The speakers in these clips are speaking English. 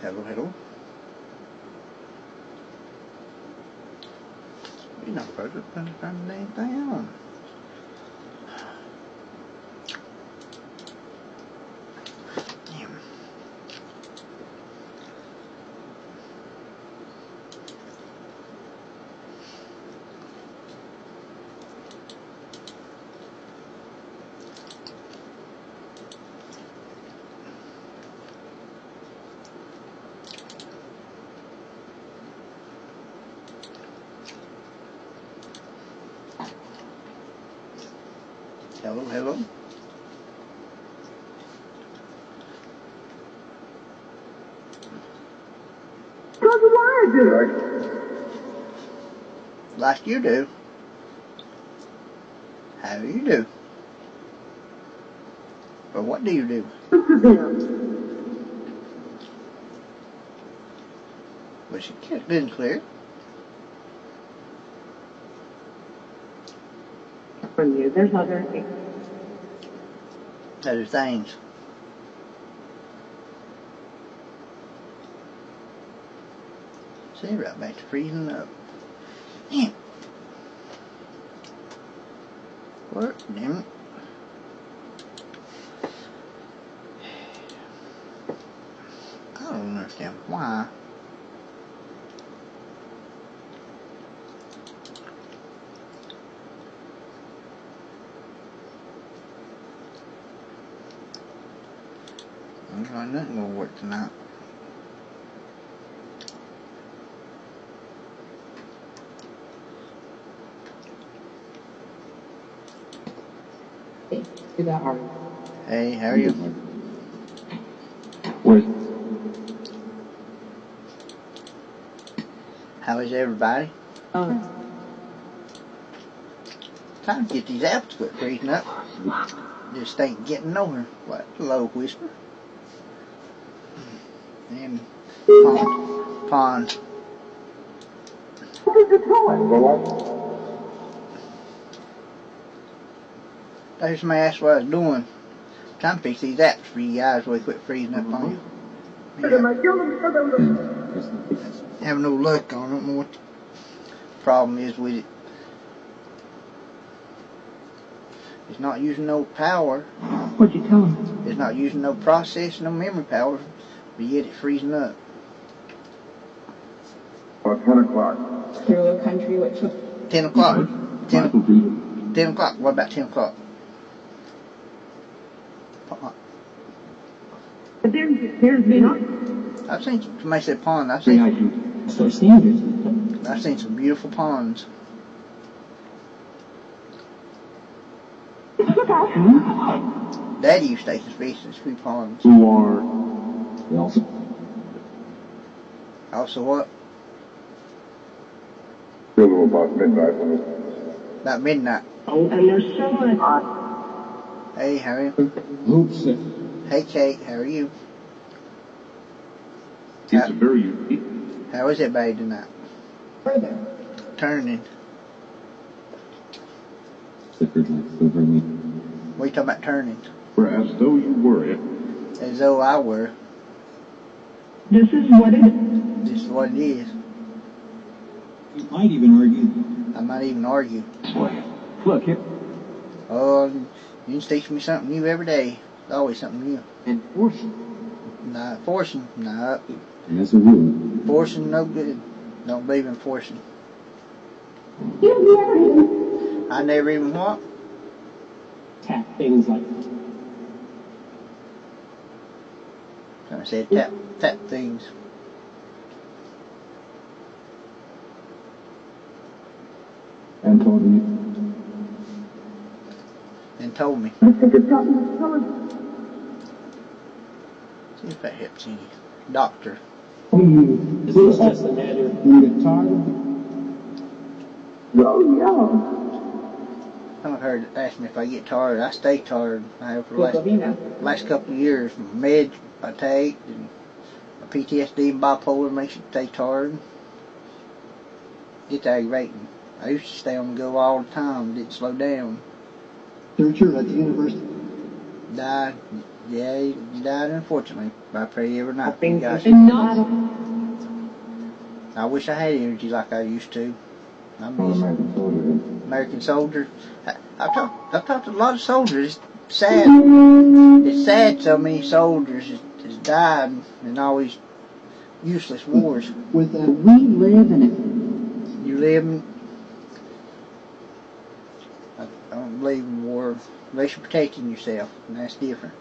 Hello, hello. You're not supposed to turn the damn thing on. Damn. Hello, hello. Because why do it? Like you do. How do you do? Or what do you do? Well, she can't good and clear. From you, there's other things. Other things. See, right back to freezing up. Damn. Work, damn it. I don't understand why. Looks like nothing gonna work tonight. Hey, how are you? Where's How is everybody? Time to get these apples quit freezing up. Just ain't getting nowhere. What? Low whisper. And pond. There's somebody asked what I was doing. Trying to fix these apps for you guys before they quit freezing up on you. Having no luck on it. I don't know what the problem is with it. It's not using no power. What'd you tell him? It's not using no processing, no memory power, but yet it's freezing up. about 10 o'clock? Through a country which... 10 o'clock. 10 o'clock. What about 10 o'clock? But there's been... I've seen somebody say pond. I've seen some beautiful ponds. Daddy used to take us fishing through ponds. Who are Also what? still about midnight. About midnight. Oh, and there's so much... Hey, how are you? Oops. Hey, Kate, how are you? It's very unique. How is everybody tonight? Further. Turning. Flickered like silver meat. What are you talking about turning? As though you were it. As though I were. This is what it is. This is what it is. You might even argue. I might even argue. Look, here. Oh, you can teach me something new every day. It's always something new. Enforcing. Not forcing. No. As a rule. Forcing, no good. Don't believe in forcing. I never even what? Tap things like... I said tap things. And told me. And told me. See if that helps any. Doctor. Is this just a matter of You get tired? Oh, yeah. I've heard it ask me if I get tired. I stay tired. I have for the last couple of years. Meds I take and PTSD and bipolar makes you stay tired. It's aggravating. I used to stay on the go all the time. Didn't slow down. Third year at the university. Died Yeah, he died unfortunately. I pray every night for you Things guys. and not. I wish I had energy like I used to. I All miss American soldiers. American soldiers. I've talked to a lot of soldiers. It's sad. It's sad so many soldiers has died in all these useless wars. We live in it. You live in, I don't believe in war unless you're protecting yourself, and that's different.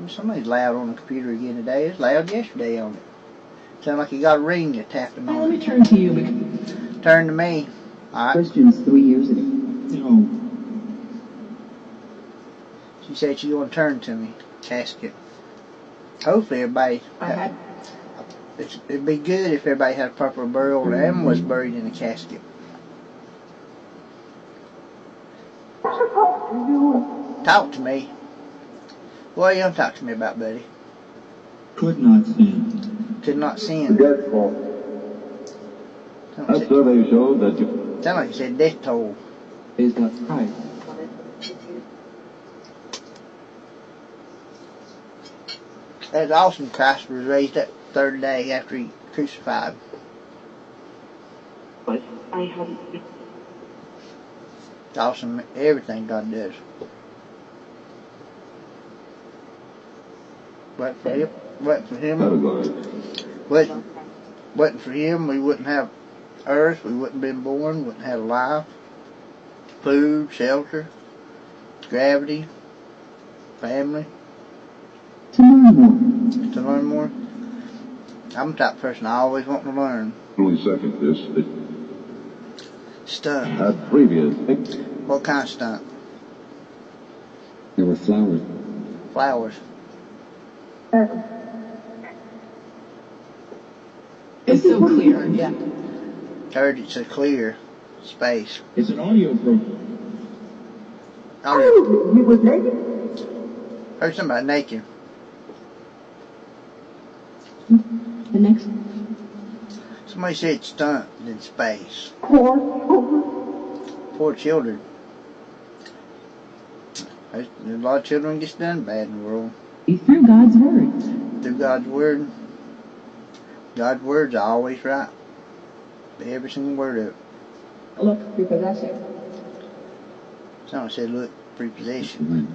Somebody's loud on the computer again today. It was loud yesterday on it. Sounded like you got a ring that tapped them Let on me it. turn to you. Turn to me. Alright. Christians 3 years ago. No. She said she's going to turn to me. Casket. Hopefully everybody... It'd be good if everybody had a proper burial and was buried in a casket. Talk to me. What are you going to talk to me about, buddy? Could not sin. Could not sin. Forgetful. A survey showed that you... Sound like you said death toll. Is not Christ. That's awesome. Christ was raised that third day after he crucified. But I have. It's awesome. Everything God does. But for him, wasn't for him, we wouldn't have earth, we wouldn't been born, wouldn't have life, food, shelter, gravity, family. To learn more. I'm the type of person I always want to learn. Only second this. Stunt. Previous. What kind of stunt? There were flowers. Flowers. It's so clear. Yeah. Heard it's a clear space. It's an audio program. Oh, You was naked? heard something about naked. The next. Somebody said stunt in space. Poor children. There's a lot of children gets done bad in the world. Through God's word. Through God's word. God's word's always right. Every single word of it. Look, repossess it. Someone said, look, prepossession.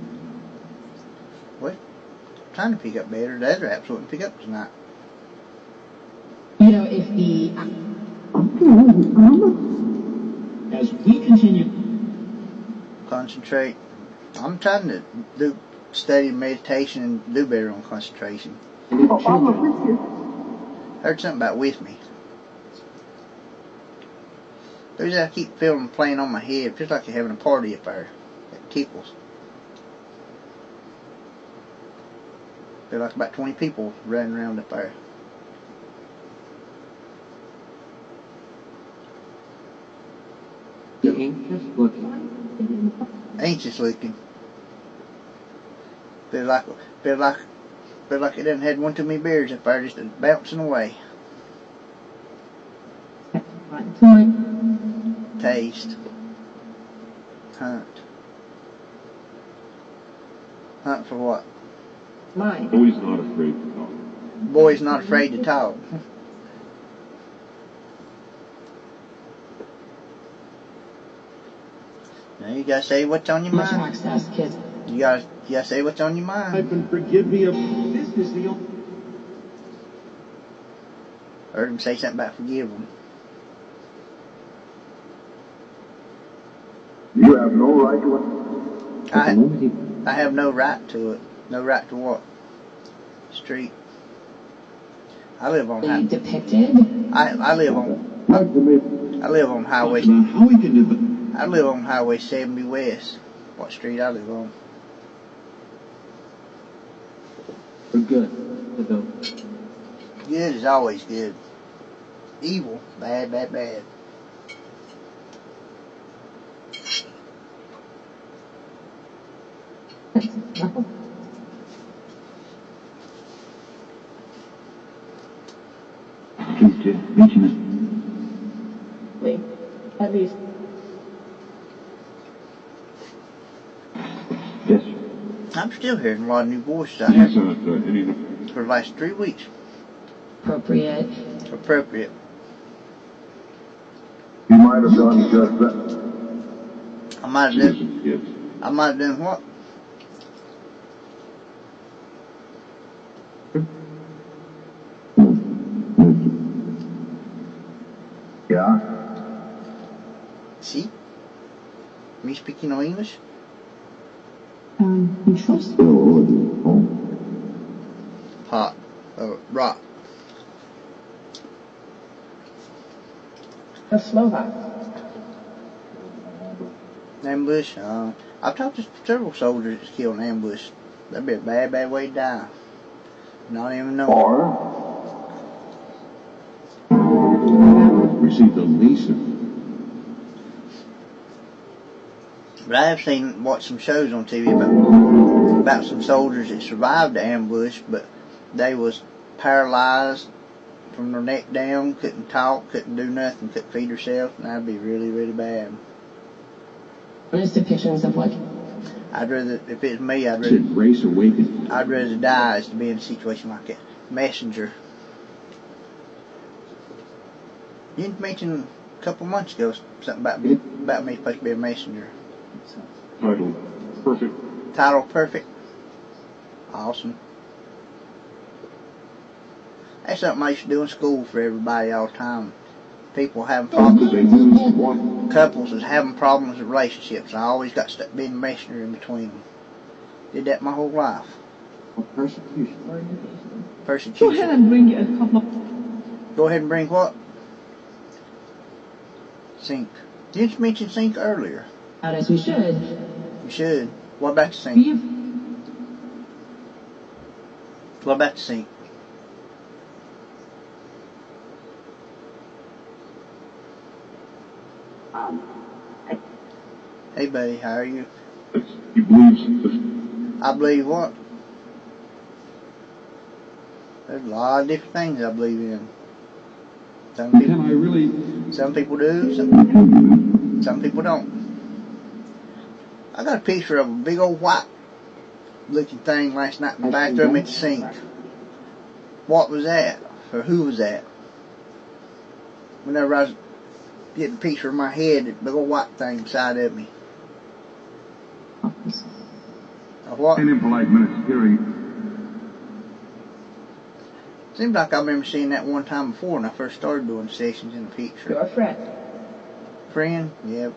What? I'm trying to pick up better. The other apps wouldn't pick up tonight. You know, if the. As we continue. Concentrate. I'm trying to do study meditation and do better on concentration. Heard something about with me. There's I keep feeling playing on my head. It feels like you're having a party up there. It tickles. Feel like about 20 people running around up there. Anxious looking. Anxious looking. Feel like it done had one too many beers up there just bouncing away. Taste. Hunt. Hunt for what? Mine. Boy's not afraid to talk. Boy's not afraid to talk. Now you gotta say what's on your mind. Access, kid. You gotta say what's on your mind. And forgive me of this is the only. Heard him say something about forgive them. You have no right to it. I have no right to it. No right to what? Street. I live on They depicted. I live on highway. How we can do I live on Highway 70 West. What street I live on? for good. To go. Good is always good. Evil, bad, bad, bad. Please, Jim, reaching it. At least. I'm still hearing a lot of new voices out Yes, here any... for the last 3 weeks. Appropriate. Appropriate. You might have done just that. I might have done. Yes. I might have done what? Yeah. See? Me speaking no English? You trust Hot. Rock. a Slovak. Ambush. I've talked to several soldiers that's killed in ambush. That'd be a bad, bad way to die. Not even know. Or... received a lease. But I have watched some shows on TV about some soldiers that survived the ambush, but they was paralyzed from their neck down, couldn't talk, couldn't do nothing, couldn't feed herself, and that'd be really, really bad. Just depictions of like. I'd rather, if it's me, I'd Race awakened. rather die as to be in a situation like that. Messenger. You mentioned a couple months ago something about me supposed to be a messenger. Title perfect. Title perfect. Awesome. That's something I used to do in school for everybody all the time. People having problems. Couples is having problems with relationships. I always got stuck being a messenger in between them. Did that my whole life. Persecution. Persecution. Go ahead and bring a couple of. Go ahead and bring what? Sink. You just mentioned sink earlier. Out as we should. You should. What about the sink? What about the sink? Hey buddy, how are you? He believes this. I believe what? There's a lot of different things I believe in. Some people do, some people don't. I got a picture of a big old white looking thing last night in the bathroom at the sink. What was that? Or who was that? Whenever I was getting a picture of my head, that big old white thing beside of me. Of what? An impolite minutes hearing. Seems like I remember seeing that one time before when I first started doing sessions in the picture. You're a friend. Friend? Yeah.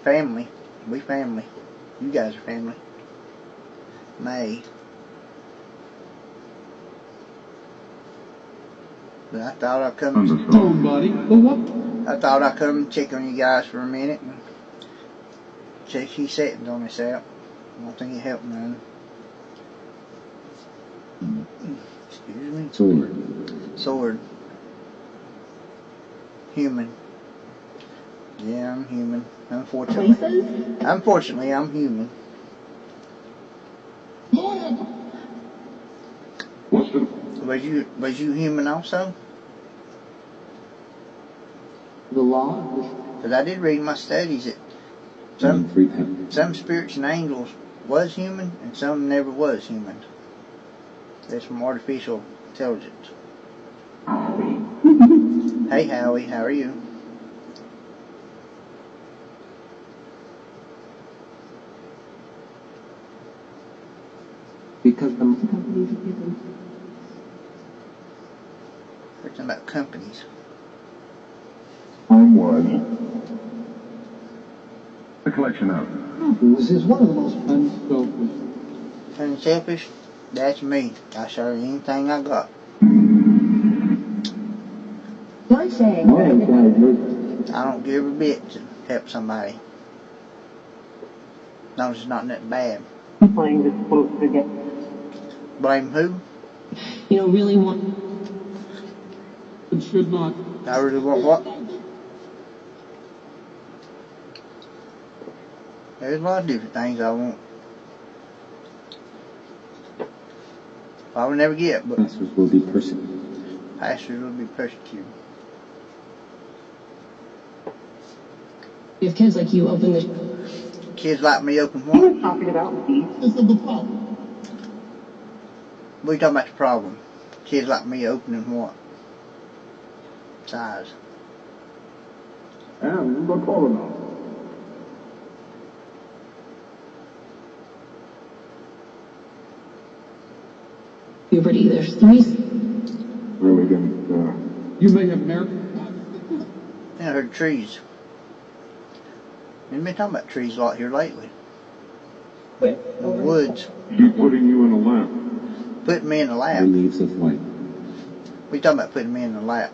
Family. We family. You guys are family. May. But I thought I'd come. I thought I'd come and check on you guys for a minute and check these settings on this app. I don't think it helped none. Excuse me. Sword. Human. Yeah, I'm human. Unfortunately. Unfortunately, I'm human. Was you human also? The law? Because I did read in my studies that some spirits and angels was human and some never was human. That's from artificial intelligence. Hey Howie, how are you? Because the companies are given. We're talking about companies. I'm one. A collection of. This is one of the most unselfish. Unselfish? That's me. I show you anything I got. Not saying I don't give a bit to help somebody. No, it's not nothing bad. playing this supposed to get. Blame who? You don't really want. It should not. I really want what? There's a lot of different things I want. I will never get, but Pastors will be persecuted. Pastors will be persecuted. If kids like you open the. Kids like me open You what? were talking about these. This is the problem. We talking about the problem. Kids like me opening what? Size. And the coroner. Puberty, there's three. Really didn't, You may have married. I heard trees. We've been talking about trees a lot here lately. In the woods. be putting you in a lap. Putting me in the lap. The leaves of white. We talking about putting me in the lap.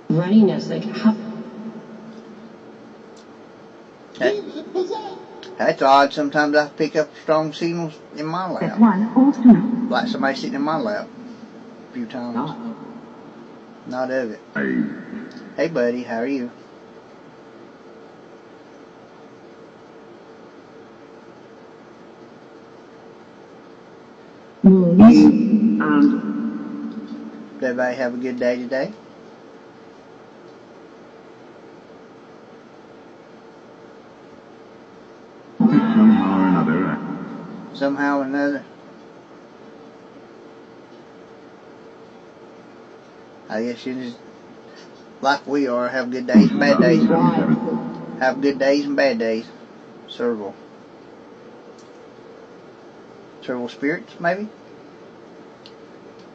Runnינess, like how? That's odd. Sometimes I pick up strong signals in my lap. One, all two. Like somebody sitting in my lap a few times. Not of it. Hey buddy, how are you? Moons and Did everybody have a good day today? Somehow or another. Somehow or another. I guess you just, like we are, have good days and bad days. Have good days and bad days. Serval. Serval spirits, maybe?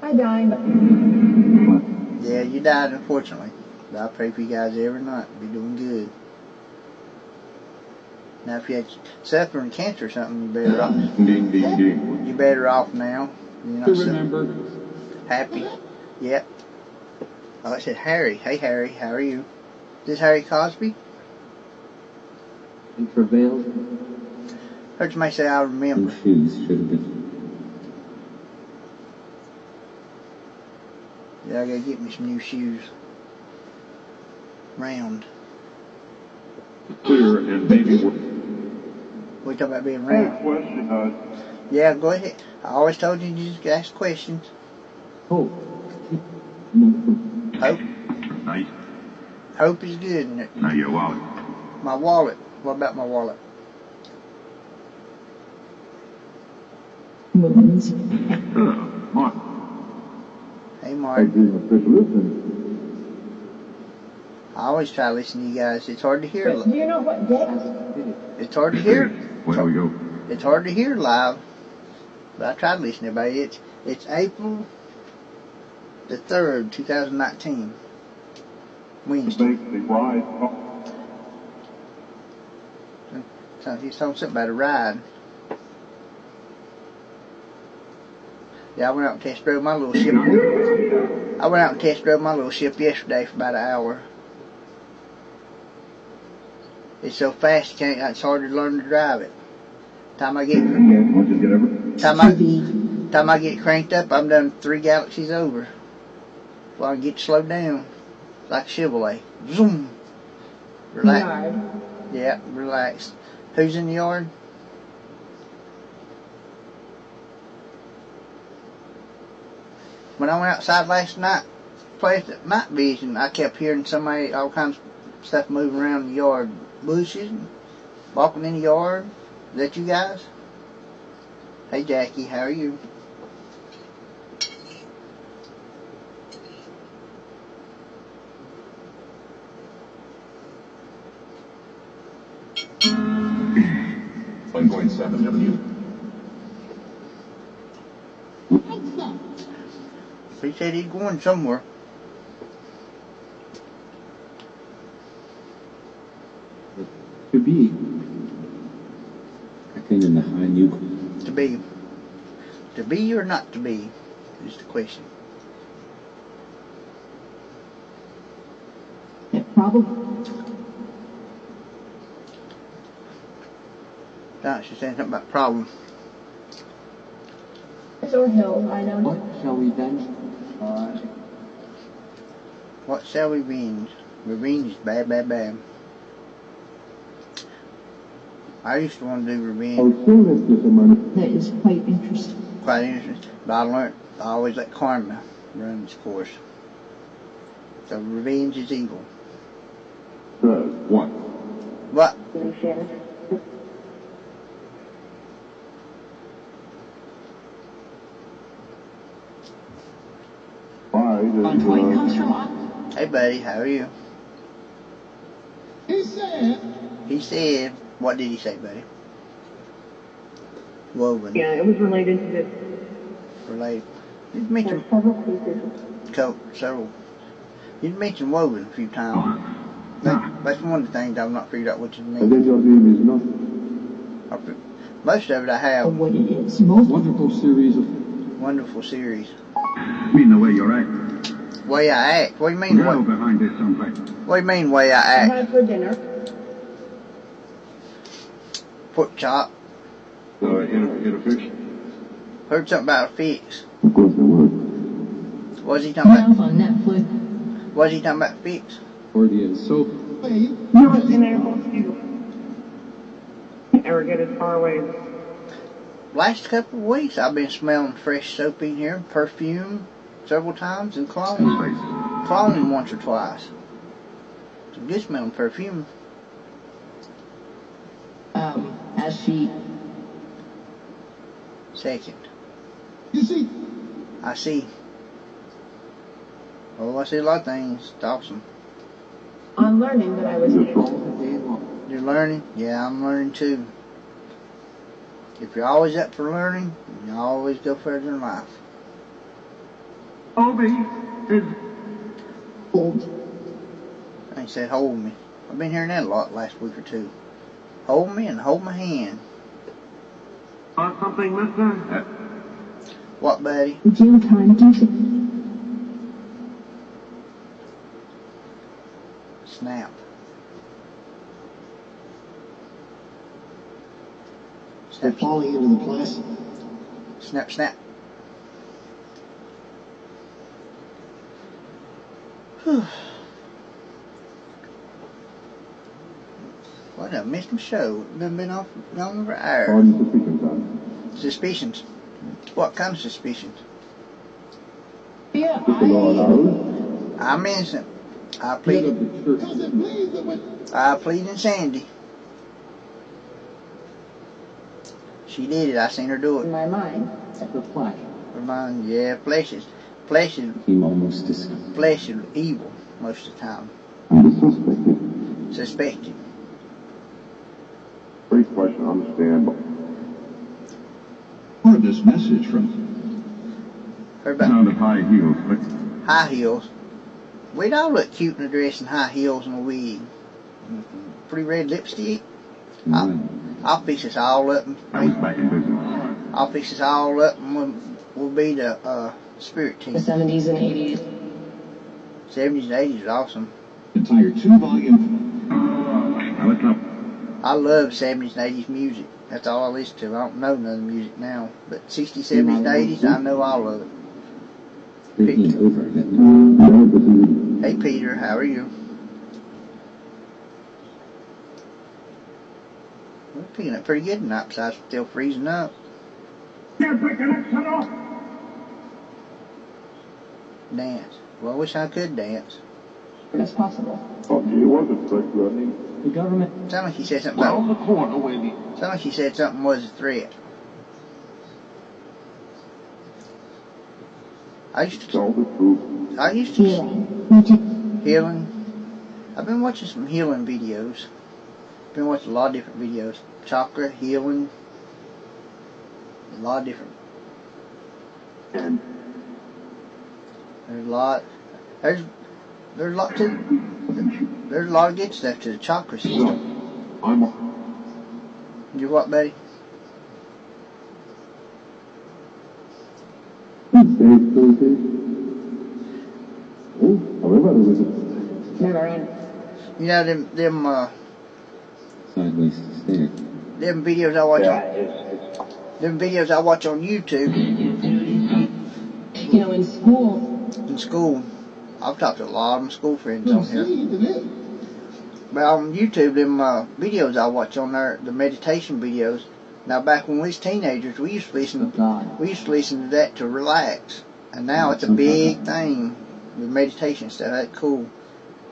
I died. Yeah, you died, unfortunately. But I pray for you guys every night. Be doing good. Now, if you had suffering cancer or something, you're better off. Ding, ding, ding. You're better off now. You're not To so remember. happy. Yep. Oh, it said Harry. Hey, Harry. How are you? Is this Harry Cosby? And travailed. Heard somebody say I remember. And shoes should have been. Yeah, I gotta get me some new shoes. Round. Clear and maybe we're. We talking about being round. Question, Yeah, go ahead. I always told you to just ask questions. Hope. Hope. Nice. Hope is good, isn't it? Now your wallet. My wallet. What about my wallet? Moons. Mark. Hey, Mark. Listen. I always try to listen to you guys. It's hard to hear. Do you know what day? It's hard to hear. Where we go? It's hard to hear live. But I try to listen to everybody. It's April the 3rd, 2019. Wednesday. They ride. So he's talking something about a ride. Yeah, I went out and test drove my little ship. I went out and test drove my little ship yesterday for about an hour. It's so fast you can't. It's hard to learn to drive it. Time I get cranked up, I'm done 3 galaxies over. Well, I get slowed down, like Chevrolet. Zoom. Relax. Yard. Yeah, relax. Who's in the yard? When I went outside last night, place at night vision, I kept hearing somebody, all kinds of stuff moving around the yard. Bushes, walking in the yard. Is that you guys? Hey Jackie, how are you? I'm going 7th Avenue. He said he's going somewhere. To be. I think in the high new. To be. To be or not to be is the question. Probably. She's saying something about problem. Or hill, I know. What shall we then? What shall we revenge? Revenge is bad, bad, bad. I used to want to do revenge. That is quite interesting. Quite interesting. But I learned, I always let karma run its course. So revenge is evil. What? What? On point comes from Hey buddy, how are you? He said, what did he say, buddy? Woven. Yeah, it was related to this. Related. You mentioned Several cases. several. You mentioned woven a few times. That's one of the things I've not figured out what you And mean. then your name is nothing. Most of it I have. What it is. Most Wonderful series of Wonderful series. I mean the way you're acting. Way I act. What do you mean? Go behind this someplace. What do you mean way I I act? had for dinner. Pork chop. In a fix? Heard something about a fix. Of course there was. What was he talking about? on Netflix. What was he talking about fix? Freudian soap. No, it's unable to ever get as far away as. Last couple of weeks I've been smelling fresh soap in here, perfume several times, and cologne. Cologne once or twice. Some good smelling perfume. As she. Second. You see? I see. Oh, I see a lot of things. It's awesome. On learning that I was able. You're learning? Yeah, I'm learning too. If you're always up for learning, you always go further in life. Obi is He said, hold me. I've been hearing that a lot last week or two. Hold me and hold my hand. something, mister? What, buddy? Gym time to. Snap. They're Snap, falling into the plastic. snap, snap. Whew. What a missed my show. Been off gone over hour. Pardon suspicion, son. Suspicions. What kind of suspicions? Yeah, The Lord knows. I'm innocent. I Head plead. of the church. I plead insanity. She did it. I seen her do in it. my mind. The flash. Remind, yeah, flesh is Became almost disgusting. flesh is evil most of the time. And the suspect. Suspected. Great question, I understand. Heard this message from Heard about Sound of high heels, but high heels. We'd all look cute in a dress and high heels and a wig. Pretty red lipstick. I'll fix this all up. I was back in business. I'll fix this all up and we'll be the spirit team. The 70s and 80s. 70s and 80s is awesome. entire 2-volume. Now let's up. I love 70s and 80s music. That's all I listen to. I don't know none of the music now. But 60s, 70s, and 80s, I know all of it. Taking over. Hey Peter, how are you? We're picking up pretty good tonight, besides still freezing up. Dance. Well, I wish I could dance. As possible. Oh, gee, was it quick, Rodney? The government. Sound like he said something about. the corner with me. Sound like he said something was a threat. I used to. Tell the truth. I used to Healing. healing. I've been watching some healing videos. Been watching a lot of different videos. Chakra healing. A lot of different. And There's a lot. There's a lot to. There's a lot of good stuff to the chakra system. I'm You what, buddy? Oh, however, was it? Never end. You know them Sideways stare. them videos I watch on. Them videos I watch on YouTube You know, in school. in school. I've talked to a lot of my school friends on here. But on YouTube, them videos I watch on there, the meditation videos. Now, back when we was teenagers, we used to listen to that to relax, and now it's a big thing. The meditation stuff, that's cool.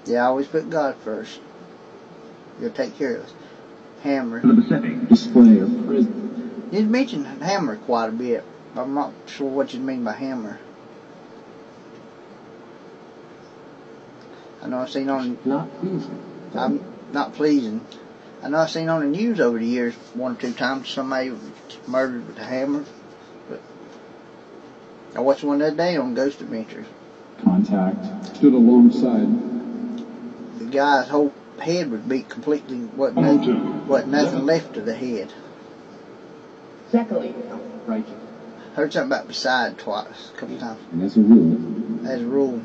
Yeah, I always put God first. He'll take care of us. Hammer. The setting. Display of prison. You mentioned hammer quite a bit. I'm not sure what you mean by hammer. I know I've seen on, Not pleasing. I'm not pleasing. I know I've seen on the news over the years 1 or 2 times somebody was murdered with a hammer. But I watched one the other day on Ghost Adventures. Contact. Stood alongside. The guy's whole head was beat completely, wasn't nothing left of the head. Secondly, Right. Heard something about beside twice, a couple times. And as a rule, As a rule.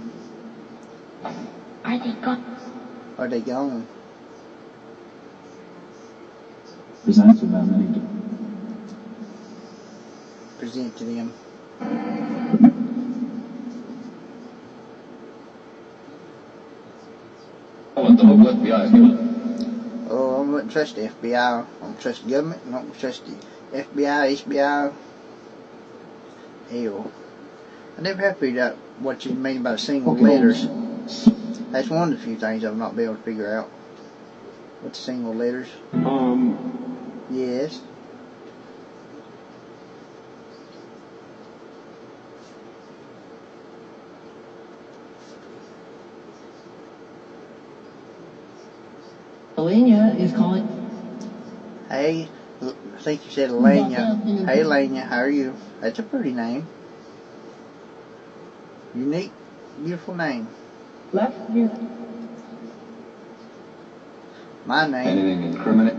I think God. Are they gone? Present to them any. Present to them. What the whole FBI is doing. Oh, I wouldn't trust the FBI. I don't trust the government. I don't trust the FBI, HBI. Hell. I never have figured out what you mean by single letters. That's one of the few things I've not been able to figure out. What's single letters? Yes. Elena is calling. Hey, I think you said Elena. Hey, Elena, how are you? That's a pretty name. Unique, beautiful name. Left here. My name. Anything incriminate?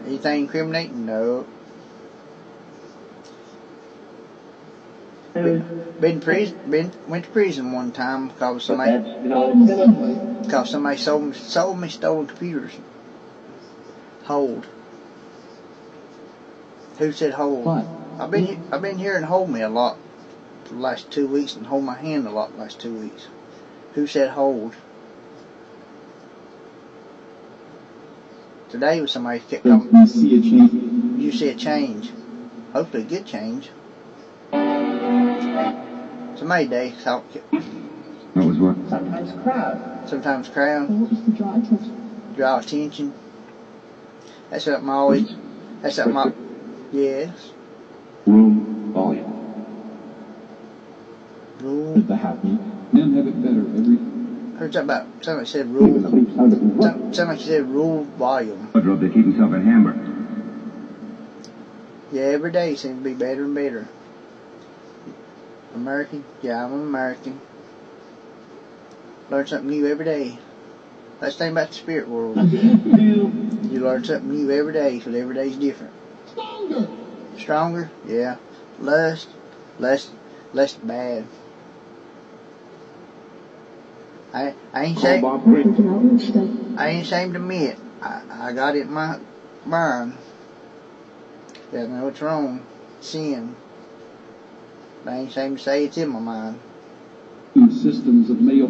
Anything incriminating? No. Went to prison one time because somebody sold me stolen computers. Hold. Who said hold? What? I've been hearing hold me a lot for the last 2 weeks and hold my hand a lot the last 2 weeks. Who said hold? Today was somebody kept coming. You see a change. You see a change. Hopefully a good change. Somebody day thought what was what? Sometimes crowd. sometimes crowd, What was to draw attention? draw attention. That's something I always. That's something I. Yes. Room. Volume. Rule. The happy. Men have it better every. Heard something about somebody said rule. Somebody said rule volume. Wardrobe to keep himself in Hamburg. Yeah, every day seems to be better and better. American? Yeah, I'm an American. Learn something new every day. That's the thing about the spirit world. You learn something new every day because every day's different. Stronger? Yeah. Less bad. I ain't ashamed to admit I got it in my mind that I know it's wrong, sin. But I ain't ashamed to say it's in my mind. Systems of mail.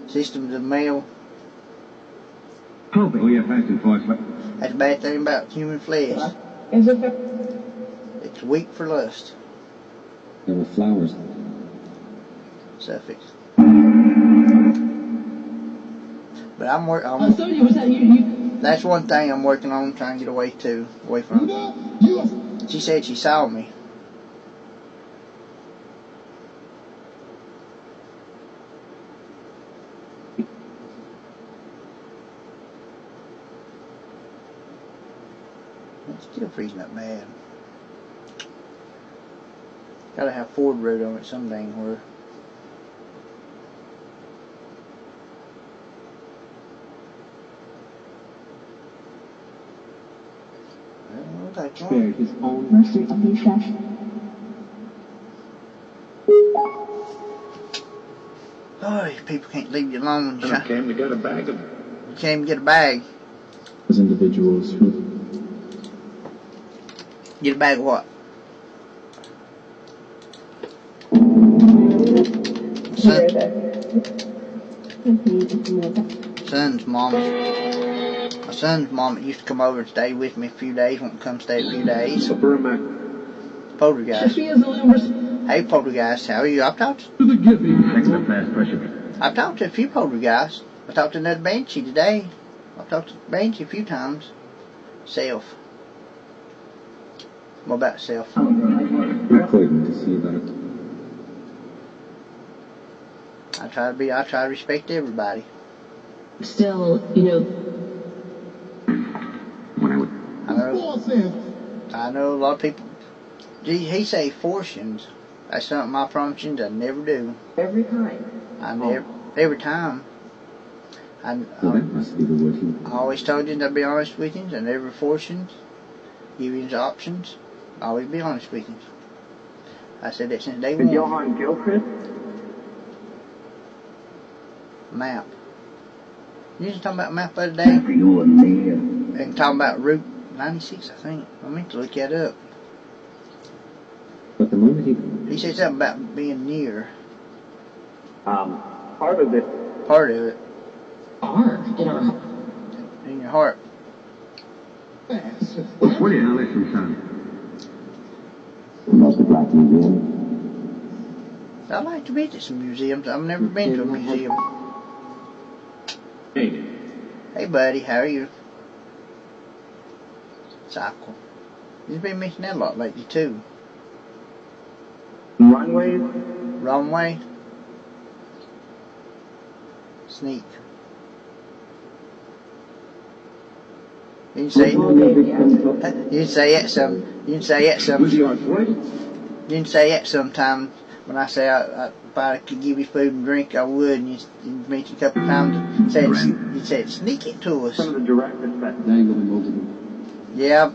Systems of mail. Oh, yeah, fast enforcement. That's the bad thing about human flesh. Is it the It's weak for lust. There were flowers. Suffix. But I'm Sonia, was that you? that's one thing I'm working on, trying to get away from. She said she saw me. It's still freezing up bad. Gotta have Ford Road on it some dang where. Spared his own. Mercy of the chef. Oh, these people can't leave you alone. You Came to get a bag of can't even get a bag. As individuals who. Get a bag of what? Son's mom. My son's mom used to come over and stay with me a few days. Won't come stay a few days. Poltergeist. Hey, Poltergeist, how are you? I've talked To the giving. extra fast pressure. I've talked to a few Poltergeists. I talked to another Banshee today. I've talked to Banshee a few times. Self. What about self? Recording to see about it. I try to respect everybody. Still, you know, When I would... I know a lot of people. Gee, he say fortunes. That's something I promise you I never do. every time. I never, every time. Well, that must be the word he... I always told you to be honest with you, and never fortunes. Give you options. Always be honest with you. I said that since day Did one. Johann Gilchrist? Map. You was talking about map the other day? You and me. And talking about Route 96, I think. I meant to look that up. But the moment he... He said something about being near. Part of it. Part of it. Are in our In your heart. Will you now listen, son? Most of Black Museum. I like to visit some museums. I've never been to a museum. Hey. Hey, buddy, how are you? Cycle. You've been missing that a lot lately, too. Runways? Wrong way. Sneak. You can say, you can say that some. You can say that some. With your what? You can say that sometimes. When I say if I could give you food and drink, I would. And you mentioned a couple of times. You said sneak it to us. Some of the directors that Dangle him over the... Yeah,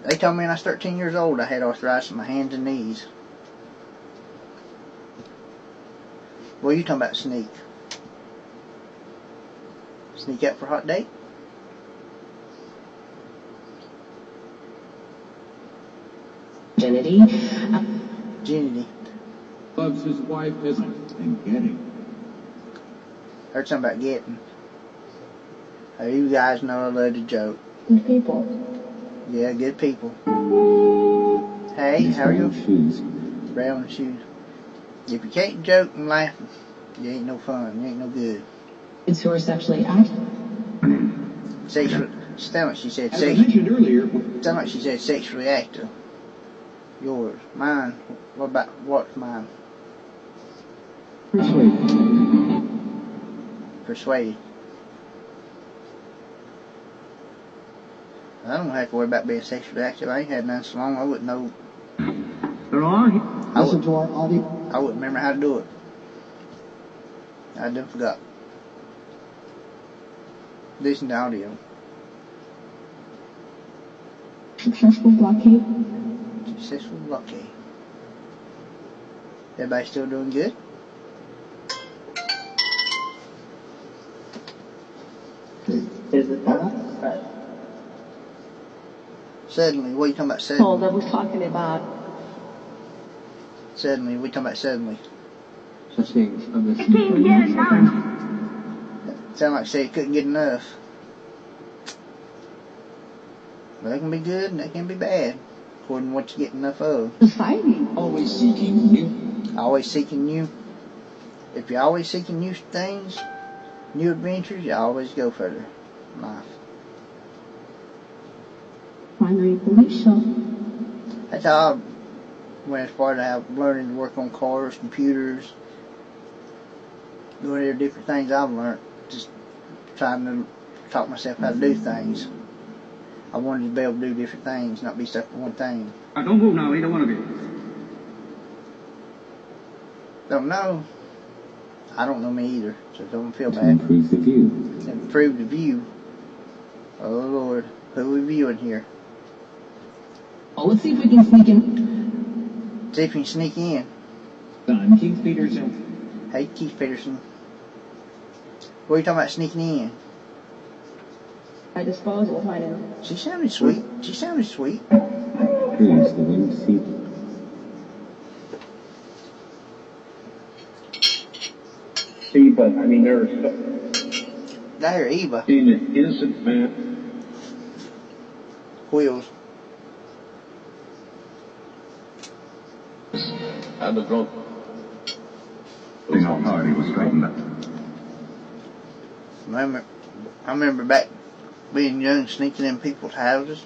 they told me when I was 13 years old I had arthritis in my hands and knees. What are you talking about, sneak? Sneak out for a hot date? identity. Virginity. Loves his wife as... And getting. Heard something about getting. Oh, you guys know I love to joke. People. Yeah, good people. Hey, how are you? Shoes. Brown shoes. If you can't joke and laugh, you ain't no fun. You ain't no good. It's who are sexually active. Sexual. Sound like she said As I sexual. mentioned earlier... Sound like she said sexually active. Yours. Mine. What about what's mine? Persuaded. Persuaded. I don't have to worry about being sexually active. I ain't had none so long I wouldn't know. They're all here. I wouldn't remember how to do it. I done forgot. Listen to audio. Successful blockade. Successful blockade. Everybody still doing good? is it Suddenly, what are you talking about Told suddenly? I was talking about Suddenly, what are you talking about suddenly? Such things on this... Sound like say you couldn't get enough. Well, they can be good and they can be bad, according to what you get enough of. society. Always seeking new... Always seeking new. If you're always seeking new things, new adventures, you always go further in life. Primary police show. That's how I went as far as I have learning to work on cars, computers, doing every different things I've learned. Just trying to taught myself how to do things. I wanted to be able to do different things, not be stuck with one thing. Don't move now, either one of you. Don't know. I don't know me either, so don't feel To bad. improve the view. Improve the view. Oh Lord, who are we viewing here? Well, let's see if we can sneak in. See if you can sneak in. I'm Keith Peterson. Hey, Keith Peterson. What are you talking about sneaking in? I suppose we'll find out. She sounded sweet. She sounded sweet. Here's the wind seat. see, but I mean there's I hear Eva. being an innocent man. Wheels. And the drunk. The authority was straightened up. I remember back being young, sneaking in people's houses.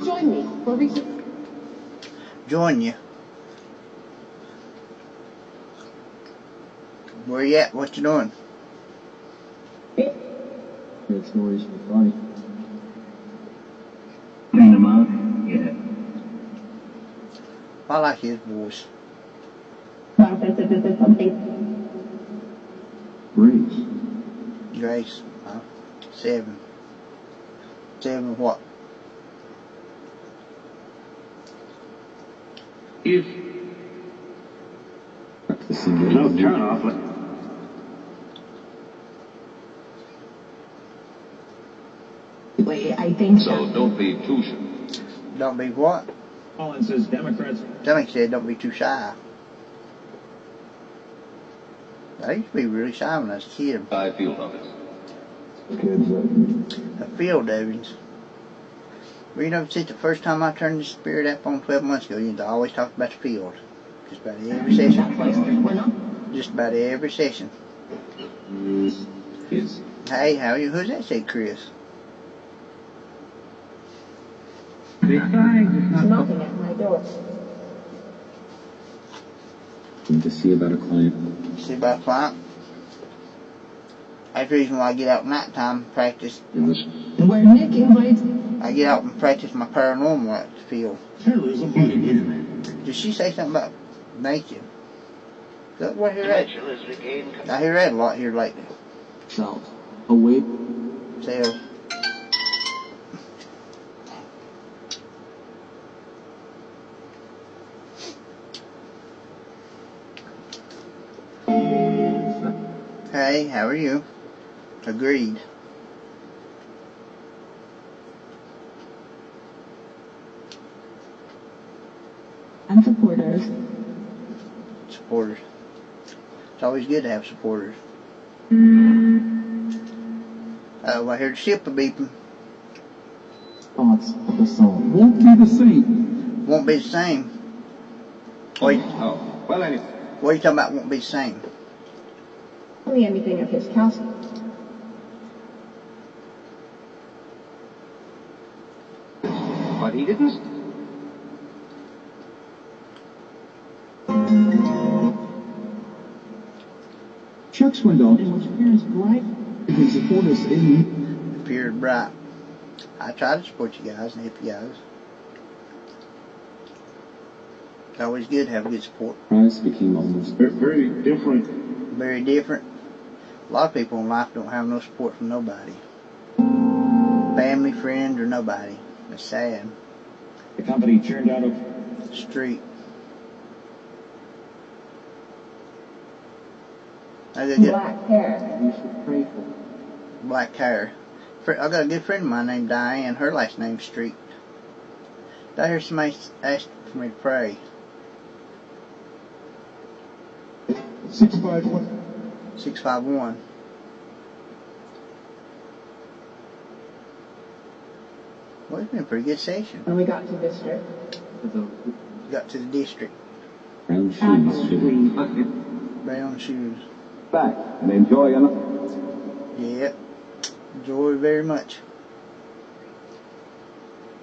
Join me. Where we Join you. Where you at? What you doing? It's noise from the body. Clean them out? Yeah. I like his voice. Grace. Grace. 7. 7 what? If That's the single. no turn off. Wait, I think So don't be too shy. Don't be what? Collins says Democrats. Somebody said don't be too shy. I used to be really shy when I was a kid. I feel of it. A field Evans. Well, you know, since the first time I turned the spirit up on 12 months ago, you know, I always talked about the field. Just about every session. we're not. Just about every session. Yes. Hey, how are you? Who's that? Said Chris. Knocking at my door. Need to see about a client. See about a client? That's the reason why I get out night time practice. Where Nick invites. I get out and practice my paranormal at the field. Terrorism, isn't it? Did she say something about nature? That's what I hear that. I hear that a lot here lately. South. Away. So, hey, how are you? Agreed. And supporters. Supporters. It's always good to have supporters. I heard the ship a beeping. Thoughts of the soul. Won't be the same. Won't be the same. Wait, Oh, well, anyway. what are you talking about won't be the same? Tell me anything of his castle. But he didn't. Chuck Swindoll, in which appears bright, can support us in. Appeared bright. I try to support you guys and help you guys. It's always good to have good support. Price became almost Very different. Very different. A lot of people in life don't have no support from nobody. Family, friends, or nobody. It's sad. The company churned out of Street. I got good Black hair. You should pray for. black hair. I got a good friend of mine named Diane. Her last name's Street. Did I hear somebody ask for me to pray? 651. 651. Well, it's been a pretty good session. When we got to district. Got to the district. brown shoes. Should Brown shoes. Back and enjoy enough. Yep. Enjoy very much.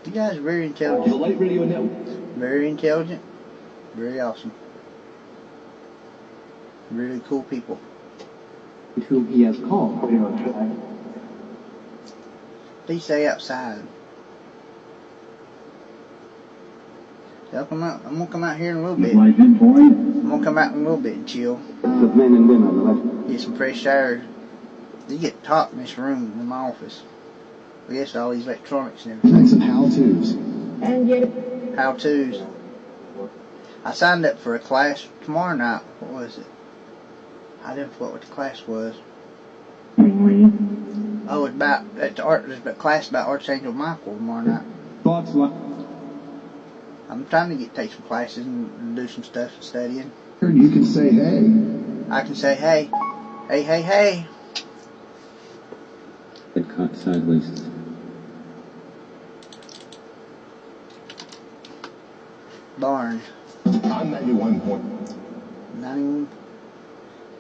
You guys are very The intelligent. Light Radio Network. Very intelligent. Very awesome. Really cool people. Whom he has called. They stay outside. So I'm gonna come out here in a little bit. I'm gonna come out in a little bit and chill. Men and women. Get some fresh air. You get hot in this room in my office. I guess all these electronics and everything. Some how-tos. And yet, How-tos. I signed up for a class tomorrow night. What was it? I didn't forget what the class was. Oh, it's about there's a class about Archangel Michael tomorrow night. Thoughts like. I'm trying to take some classes and do some stuff and studying. You can say hey. I can say hey, hey, hey, hey. Head caught sideways. Barn. I'm 91 point. 91.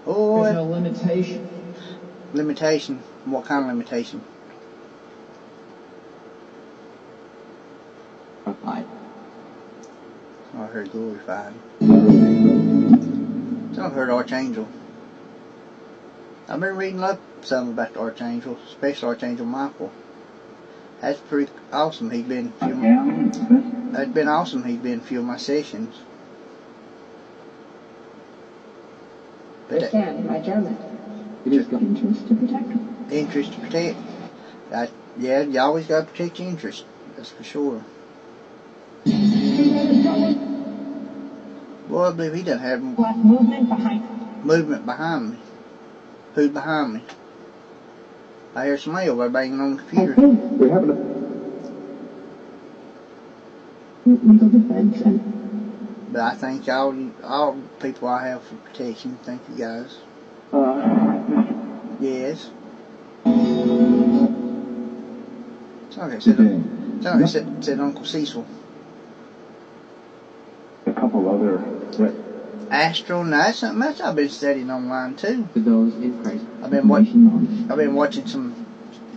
Oh, There's no limitation. limitation. What kind of limitation? Glorified. Oh, I heard glorified. So I heard Archangel. I've been reading up some about the Archangel, especially Archangel Michael. That's pretty awesome. He's been That's been awesome. He's been a few of my sessions. But Understand my German. It is got interest to protect. interest to protect. Yeah, you always got to protect your interest. That's for sure. Well, I believe he doesn't have Movement behind. movement behind me. Who's behind me? I hear somebody over there banging on the computer. We're having a legal defense and But I thank all people I have for protection. Thank you guys. Yes. Okay, said Uncle Cecil. a couple other Astro, now that's something else I've been studying online too. to those in Christ. I've been watching some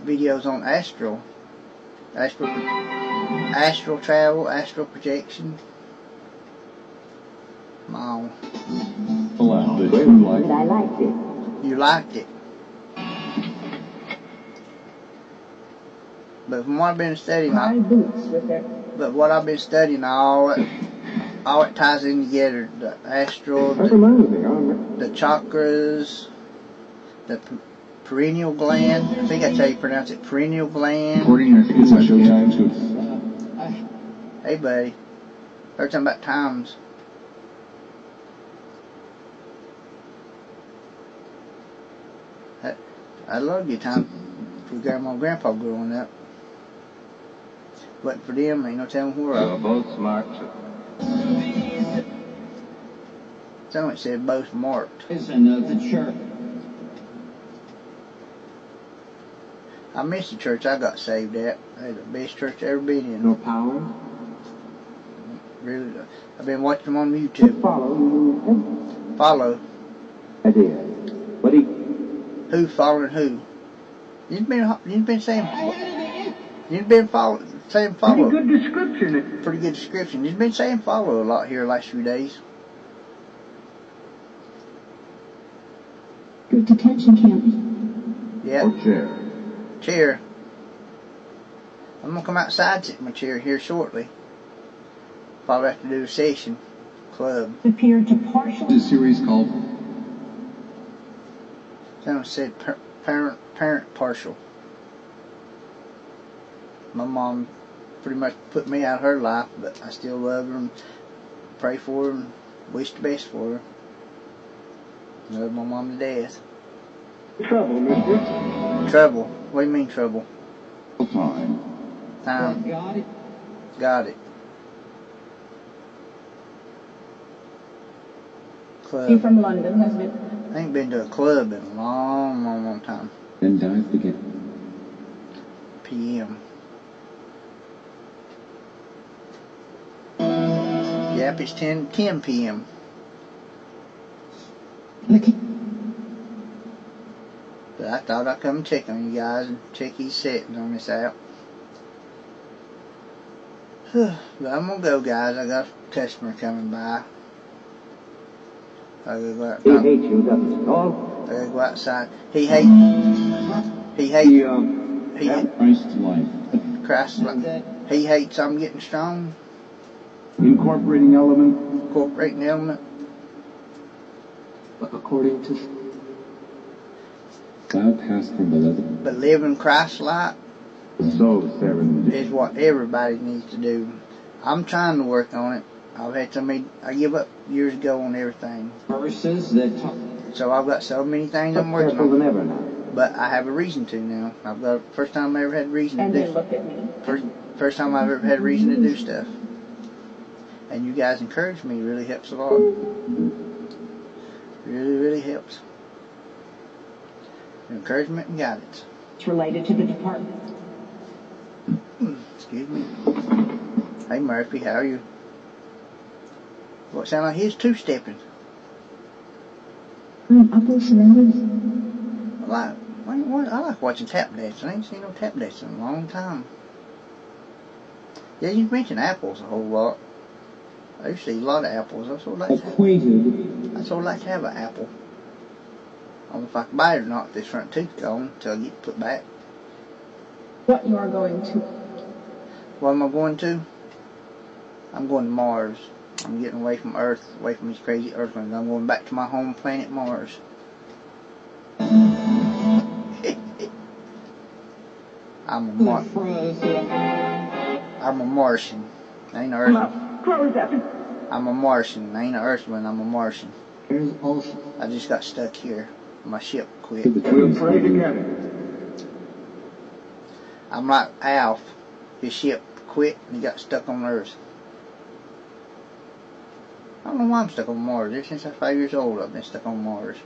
videos on astral travel, astral projection. Wow. Did you like But I liked it. You liked it. But from what I've been studying, what I've been studying, all it ties in together. The astral, the chakras, the perineal gland. I think that's how you pronounce it. Perineal gland. Recording your kids on Showtime too. Hey, buddy. Heard something about times. I love your time for Grandma and Grandpa growing up. Wasn't for them, ain't no telling where I was. Both smart. Someone said both marked. And the church. I miss the church I got saved at. That's the best church I ever been in. No power. Really, I've been watching them on YouTube. Follow. Idea. What do you? Who following who? You've been saying saying follow. Pretty good description. Pretty good description. You've been saying follow a lot here the last few days. Your detention camp. Yeah. Or chair. Chair. I'm gonna come outside, sit in my chair here shortly. Probably have to do a session. Club. Appear to partial. This series called Someone said parent partial. My mom pretty much put me out of her life, but I still love her and pray for her and wish the best for her. Love my mom to death. Trouble, mister. Trouble? What do you mean trouble? time. Time. Got it. Got it. Club. He from London has been. I ain't been to a club in a long time. Then dived again. PM. Yep, it's 10 p.m. But I thought I'd come check on you guys and check these settings on this app. But I'm gonna go, guys. I got a customer coming by. I gotta go out. He hates you, doesn't he? Oh, I gotta go outside. He hates Christ's life. Christ. He hates I'm getting strong. incorporating element. Incorporating element. According to Thou passed from below. But living Christ-like so serendipity. is what everybody needs to do. I'm trying to work on it. I give up years ago on everything. Verses that So I've got so many things I'm working careful than on. ever now. But I have a reason to now. I've got first time I ever had reason to And do they looked at me. first time I've ever had reason to do stuff. And you guys encourage me. It really helps a lot. Really, really helps. Encouragement and guidance. It's related to the department. Excuse me. Hey Murphy, how are you? What sound like he's two-stepping? Upper surroundings. I like watching tap dancing. I ain't seen no tap dancing in a long time. Yeah, you mentioned apples a whole lot. I used to eat a lot of apples. I sort of like to have an apple. I don't know if I can buy it or not. This front tooth gone until I get it put back. What you are going to? What am I going to? I'm going to Mars. I'm getting away from Earth, away from these crazy Earthlings. I'm going back to my home planet, Mars. I'm a Martian. I ain't an Earthling. Close up. I'm a Martian. I ain't an Earthling. I'm a Martian. I just got stuck here. My ship quit. We'll pray together. I'm like Alf. His ship quit and he got stuck on Earth. I don't know why I'm stuck on Mars. Ever since I was 5 years old, I've been stuck on Mars.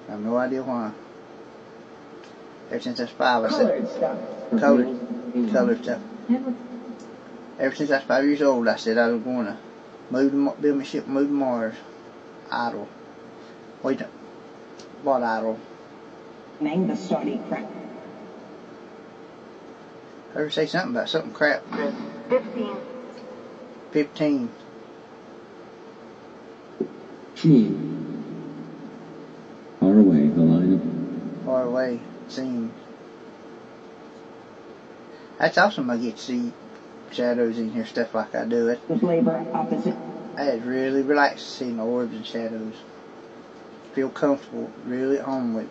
I have no idea why. Ever since I was 5, I said... Colored stuff. Ever since I was 5 years old, I said I was going to build my ship, move to Mars. Idle. Wait, what idle? Name the study crap. Ever say something about something crap? 15. 15. Far away, the line of... Far away, seen. That's awesome I get to see shadows in here, stuff like I do it. Labor opposite. It's really relaxed seeing the orbs and shadows. Feel comfortable, really at home with.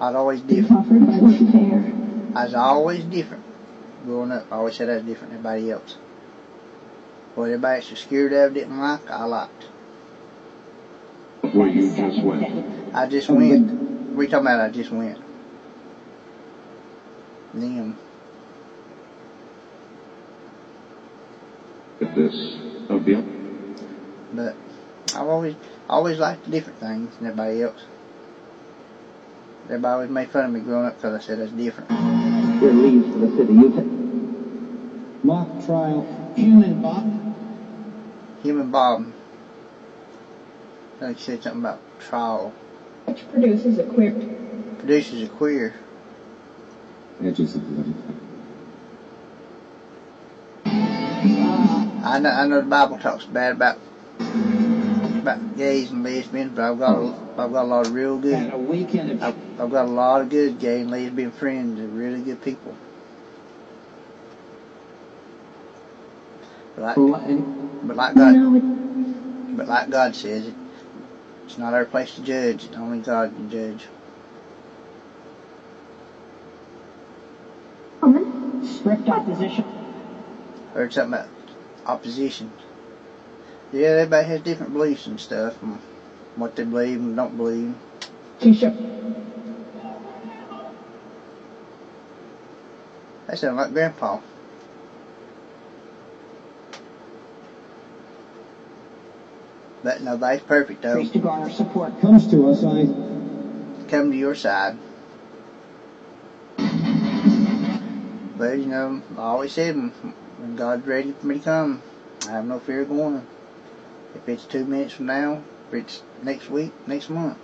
I was always different. I was always different. Growing up, I always said I was different than everybody else. What everybody else was scared of, didn't like, I liked. Where you just went. I just went. What are you talking about? I just went. Them. Is this a deal? But I've always liked different things than everybody else. Everybody always made fun of me growing up because I said I was different. Here leaves for the city. You take mock trial. Human Bob. Human Bob. I think he said something about trial. Which produces a queer. Produces a queer. edges of the... I know the Bible talks bad about gays and lesbians, but I've got a lot of real good. I've got a lot of good gay and lesbian friends. They're really good people. But like God says, it's not our place to judge. Only God can judge. Strict opposition. Heard something about opposition. Yeah, everybody has different beliefs and stuff, and what they believe and don't believe. T-shirt. That sounds like Grandpa. But nobody's perfect though. To garner support. Comes to us, Come to your side. But you know, I always said when God's ready for me to come, I have no fear of going. If it's 2 minutes from now, if it's next week, next month.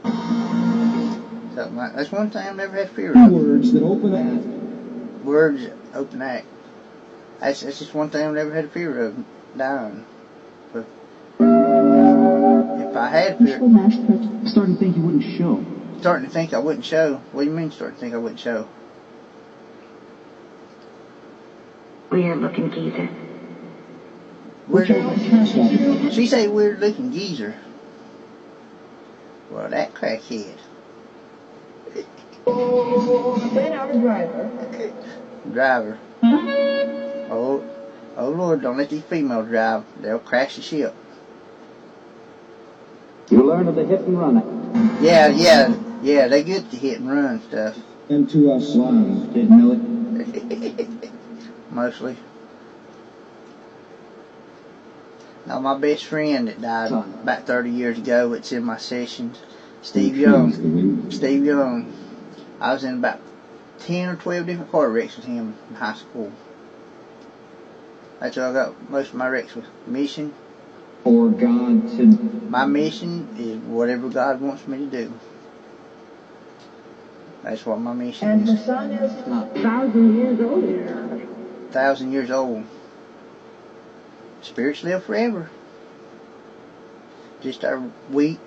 Something like that's one thing I've never had fear of. words that open act. Words that open act. That's just one thing I've never had a fear of, dying. But if I had fear, Starting to think you wouldn't show. starting to think I wouldn't show. What do you mean starting to think I wouldn't show? Weird looking geezer. She say weird looking geezer. Well, that crackhead. Then our driver. Driver. Oh Lord, don't let these females drive. They'll crash the ship. You learn of the hit and run. Yeah, they good to hit and run stuff. Them two us swans didn't know it. Mostly. Now my best friend that died about 30 years ago, it's in my sessions, Steve Young. I was in about 10 or 12 different car wrecks with him in high school. That's where I got most of my wrecks with. Mission. For God to... My mission is whatever God wants me to do. That's what my mission And the is. sun is 1,000 years old. 1,000 years old. Spirits live forever. Just our weak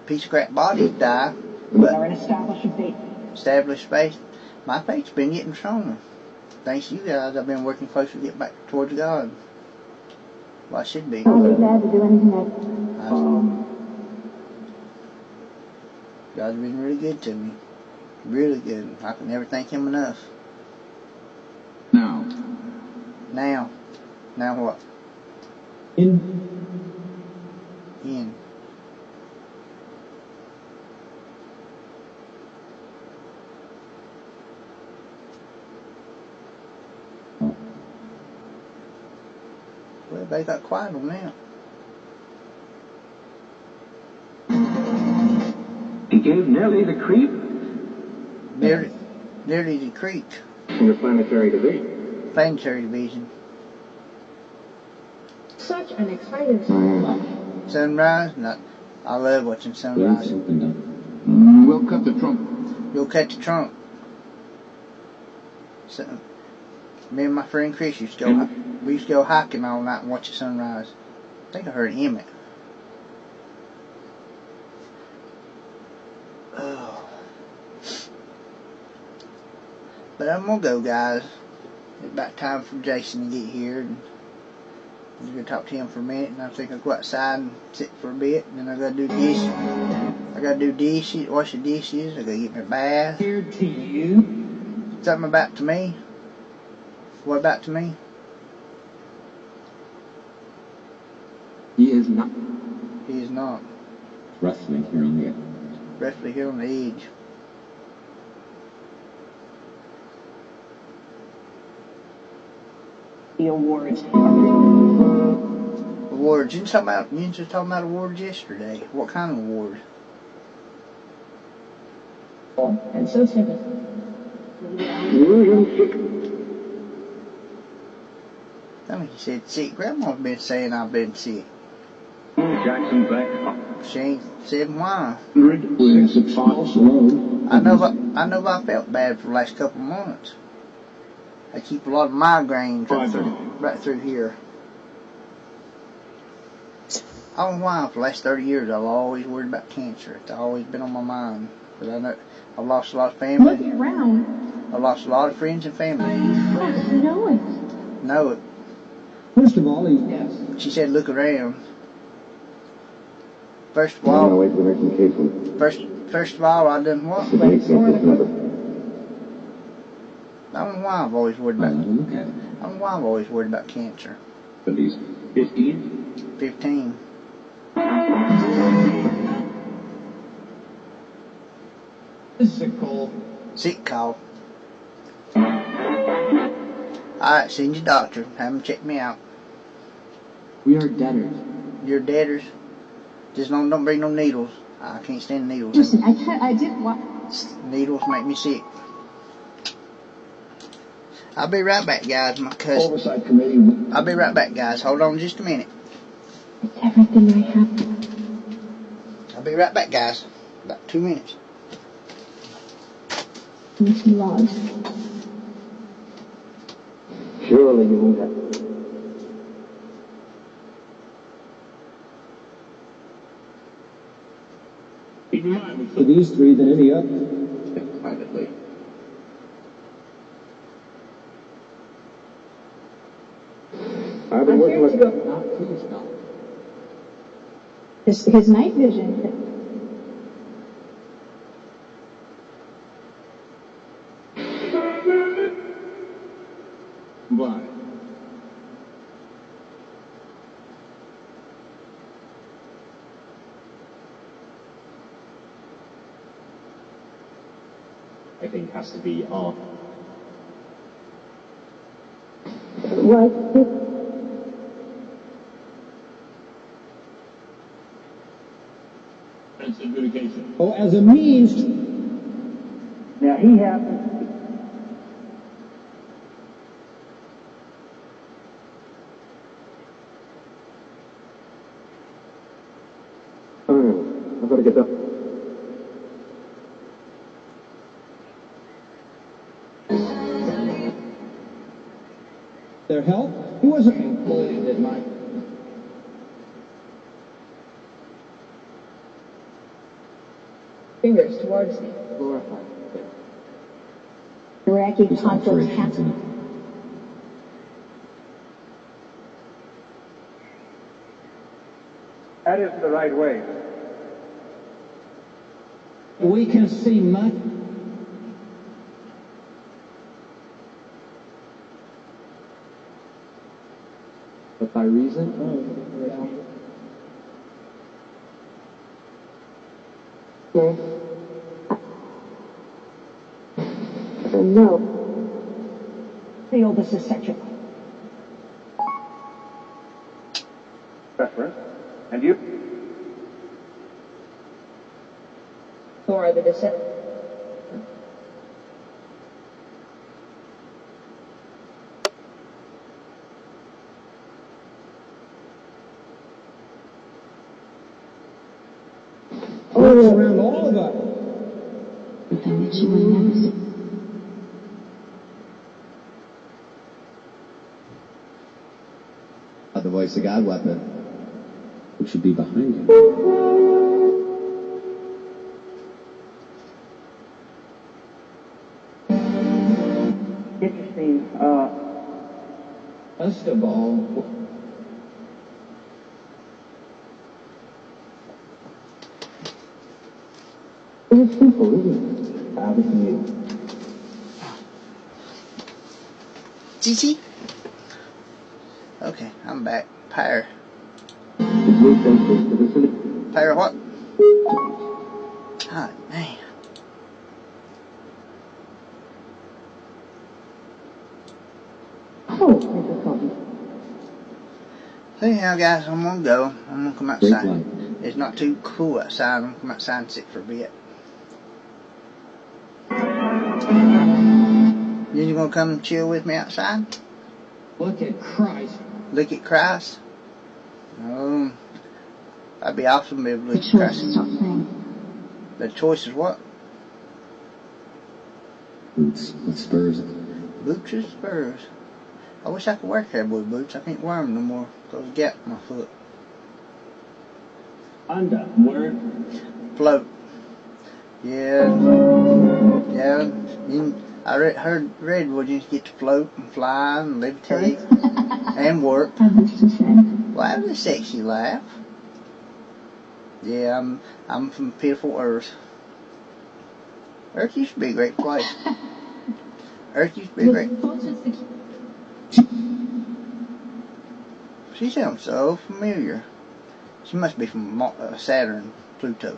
piece of crap bodies die. We are an established faith. Established faith. My faith's been getting stronger. Thanks to you guys, I've been working closer to get back towards God. Well, I should be. I'll be glad to do anything God's been really good to me. Really good. I can never thank Him enough. Now. Now. Now what? In. Well, they got quiet on that. He gave Nellie the creep? Nearly the creek. In the planetary division. Planetary division. Such an exciting Sunrise? No, I love watching sunrise. Please open up. We'll cut the trunk. You'll cut the trunk. So, me and my friend Chris used to go. We used to go hiking all night and watch the sunrise. I think I heard Emmett. Oh. But I'm gonna go, guys. It's about time for Jason to get here. And I'm gonna talk to him for a minute, and I think I'll go outside and sit for a bit. And then I gotta do dishes. I gotta do dishes, wash the dishes. I gotta get my bath. Here to you. Something about to me. What about to me? He is not. He is not. Roughly here on the edge. Roughly here on the edge. The awards. Awards. You was just talking about awards yesterday. What kind of award? And so typical. I mean, he said sick. Grandma's been saying I've been sick. Jackson back. She ain't said why. 106 Falls Road. I know I felt bad for the last couple of months. I keep a lot of migraines right through here. I don't know why for the last 30 years I've always worried about cancer. It's always been on my mind. But I know I've lost a lot of family. Look around. I've lost a lot of friends and family. I know it. Know it. First of all, Yes. She said look around. First of all, wait for the next case. first of all, I done what? I don't know why I've always worried I'll about. have a look at it. I don't know why I've always worried about cancer. At least 15. 15. this is a call. Sick call. Alright, send your doctor. Have him check me out. We are debtors. You're debtors. Just don't bring no needles. I can't stand needles. Listen, I did what? Needles make me sick. I'll be right back, guys. My cousin. Oversight Committee. I'll be right back, guys. Hold on just a minute. It's everything I have. I'll be right back, guys. About 2 minutes. Makes me lost. Surely you won't have. For these three than any other. Privately. I've been working with. Not please, no. His night vision. Why? I think has to be our What? adjudication. Oh, as a means. Now he happens. I better get up. Their help? He wasn't employed at my... Fingers towards me. Glorified. Iraqi There's conflict alterations in happening. it. That is the right way. We can see much. But by reason? No. Feel this is such a... Reference. And you? Or the descent. Works around all of us. Something that you may never see. The voice of God weapon. Which should be behind you. Interesting. First of all, It's simple, isn't it? Obviously. Gigi? Okay, I'm back. Power. Power what? God, man. So anyhow, guys, I'm gonna go. I'm gonna come outside. It's not too cool outside. I'm gonna come outside and sit for a bit. You gonna come chill with me outside? look at Christ. Look at Christ? Oh, that'd be awesome to be able to look The at choice Christ. is stop playing. The choice is what? Boots with spurs. Boots or spurs? I wish I could wear cowboy boots. I can't wear them no more because of a gap in my foot. Under. Word. Float. Yeah. I heard redwood you get to float and fly and levitate and work. Well, that was a sexy laugh. Yeah, I'm from pitiful Earth. Earth used to be a great place. Earth used to be a great... She sounds so familiar. She must be from Saturn, Pluto.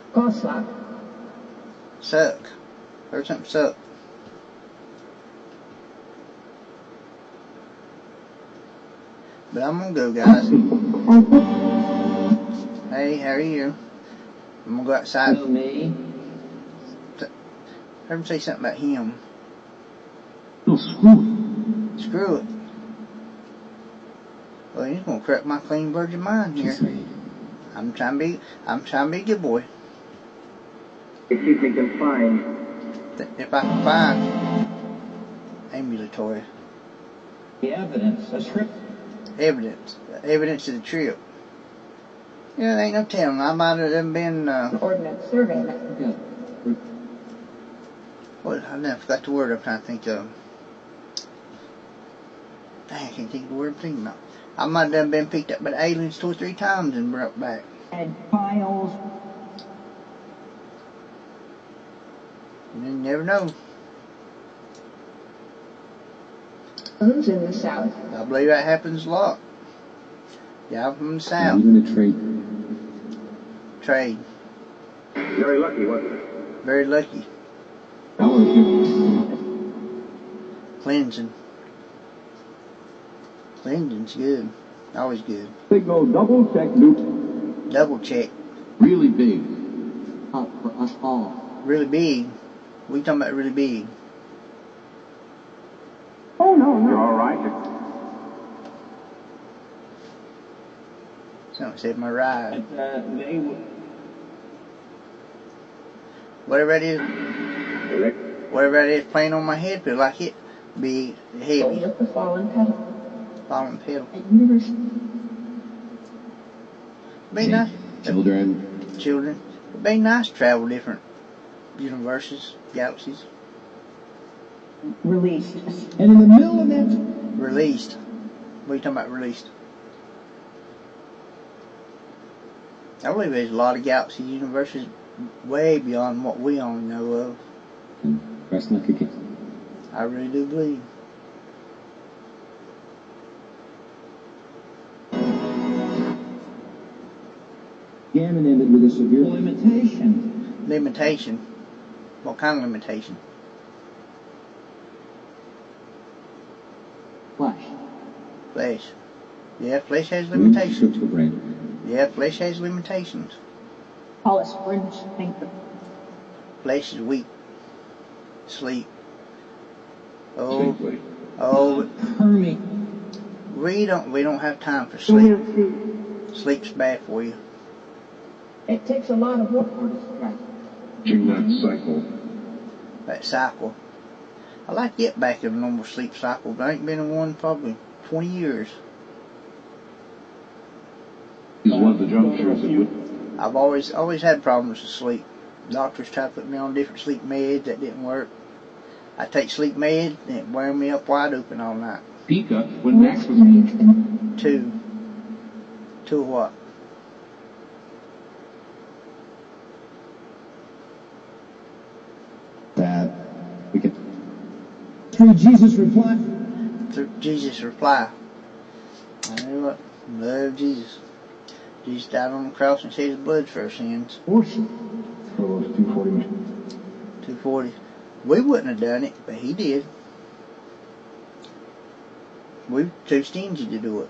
Suck. Heard something suck. But I'm gonna go, guys. Hey, how are you? I'm gonna go outside. Hello, me. Heard him say something about him. No, screw it. Screw it. Well, he's gonna corrupt my clean virgin mind here. I'm trying to be a good boy. If you can find. If I can find ambulatory The evidence. A trip. evidence of the trip. Yeah, there ain't no telling. I might have been. Ordnance survey. Yeah. What? I never forgot the word I'm trying to think of. Dang, I can't think of the word I'm thinking about. I might have been picked up by the aliens 2 or 3 times and brought back. And files. You never know. Who's in the South? I believe that happens a lot. Yeah, I'm from the South. Even a trade. Trade. Very lucky, wasn't it? Very lucky. Cleansing. Cleansing's good. Always good. Signal double check, Luke. Double check. Really big. Up for us all. Really big. We talking about really big. Oh, no, You're all right? Something said my ride. They would. Whatever it is playing on my head, feel like it be heavy. the fallen petal. following the pedal. Universe. Be nice. Children. Children. It'd be nice to travel different universes, galaxies. Released. And in the middle of that, Released. What are you talking about released? I believe there's a lot of galaxies, universes way beyond what we only know of. Rest like a king. I really do believe. Gammon ended with a severe limitation. Limitation. What kind of limitation? Flash. Flesh. Yeah, flesh has limitations. Shook the brain. Yeah, flesh has limitations. Paulus Fringe thinker. Flesh is weak. Sleep. Safely. Oh, Hermie. we don't have time for We sleep. have to. Sleep's bad for you. It takes a lot of work for this strike. Watching that cycle. That cycle. I like to get back in a normal sleep cycle, but I ain't been in one probably 20 years. Is one of the junctures that would... I've always had problems with sleep. Doctors tried to put me on different sleep meds. That didn't work. I take sleep meds and it wears me up wide open all night. Pika, when Max was... Two what? That we could. Through Jesus' reply. Through Jesus' reply. I knew what? Love Jesus. Jesus died on the cross and shed his blood for our sins. Worship. For those 240. 240. We wouldn't have done it, but he did. We were too stingy to do it.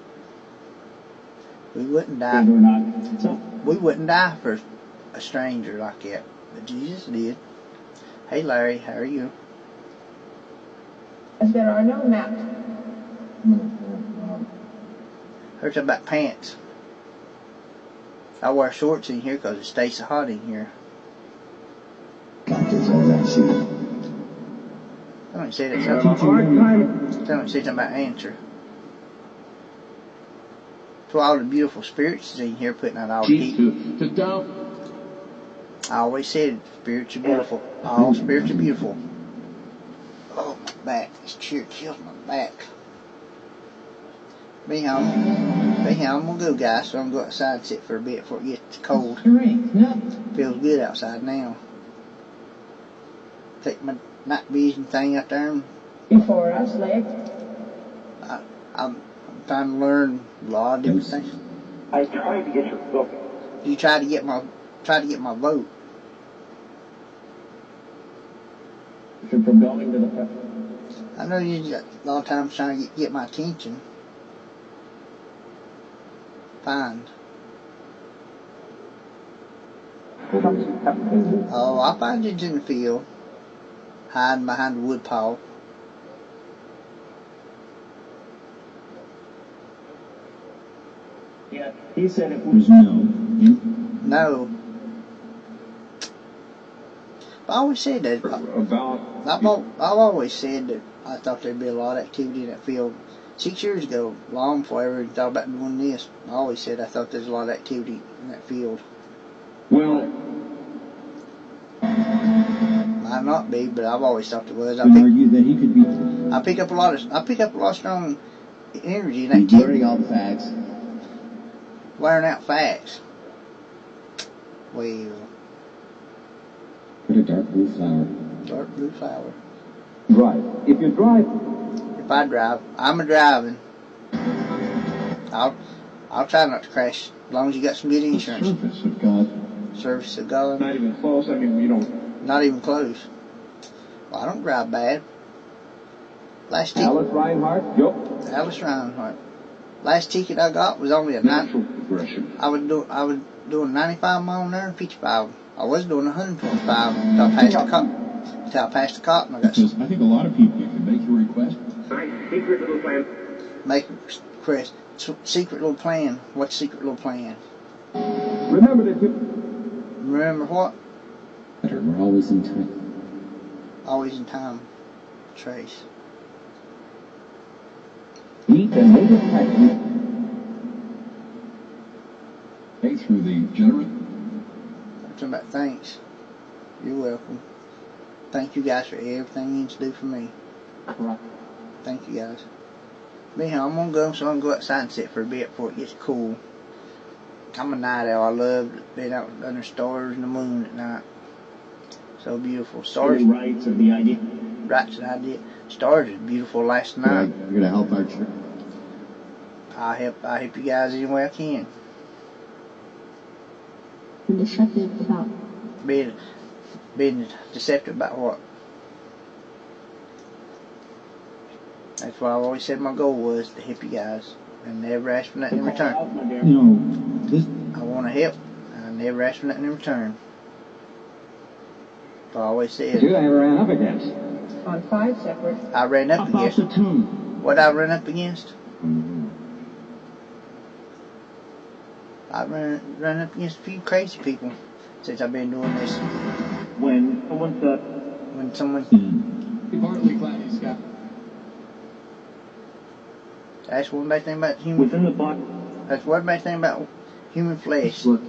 We wouldn't die. We're not. So, We wouldn't die for a stranger like that, but Jesus did. Hey Larry, how are you? As there are no maps. Heard about pants. I wear shorts in here because it stays so hot in here. Doctors all that shit. I don't say that Have a something. hard time. I don't say something about answer. To all the beautiful spirits in here putting out all the heat. To dump. I always said spirits are beautiful. All spirits are beautiful. Oh, my back. This chair kills my back. Anyhow, I'm going to go, guys, so I'm going to go outside and sit for a bit before it gets cold. Feels good outside now. Take my night vision thing out there and Before us, Leg. I'm trying to learn a lot of different things. I tried to get your book. You tried to get my vote. From going to the... I know you got a lot of times trying to get my attention. Fine. Oh, I find you in the field, hiding behind the wood pile. yeah, he said it was no. No. I always said that. I've always said that I thought there'd be a lot of activity in that field. 6 years ago, long before I ever thought about doing this, I always said I thought there's a lot of activity in that field. Well... Might not be, but I've always thought there was. Argue that he could be. I pick up a lot of strong energy in activity. Blurring out facts. Wearing out facts. Well, Put a dark blue flower. dark blue flower. Right. If you drive. If I drive, I'm a driving. I'll try not to crash as long as you got some good insurance. Service of God. Service of God. Not even close. I mean, you don't. Not even close. Well, I don't drive bad. Last ticket. Alice Reinhardt. Yep. Alice Reinhardt. Last ticket I got was only a Natural progression. I was doing 95 mile an hour and 55. I was doing 125 until I passed the cop. Until I passed the cop and I got I think a lot of people can make your request. Nice secret little plan. make a request. Secret little plan. What's secret little plan? Remember that you. Remember what? Better, we're always in time. Always in time. Trace. Meet the native practice. Thanks for the generous. Talking about thanks. You're welcome. Thank you guys for everything you do for me. Thank you guys. But anyhow, I'm gonna go, so I'm gonna go outside and sit for a bit before it gets cool. I'm a night owl. I love being out under stars and the moon at night. So beautiful. Stars. Rights of the idea. Right's an idea. Stars is beautiful last night. You're gonna help our church. I help you guys any way I can. Deceptive about Being deceptive about what? That's what I always said my goal was, to help you guys and never ask for nothing in return. You know, this. I want to help and I never ask for nothing in return. So I always said. Who I ran up against? On 5 separate. I ran up against. the tomb. What I run up against? Mm-hmm. I run up against a few crazy people since I've been doing this. When someone Be partly glad he's got. That's one bad thing about human. within the body. That's one bad thing about human flesh. Look.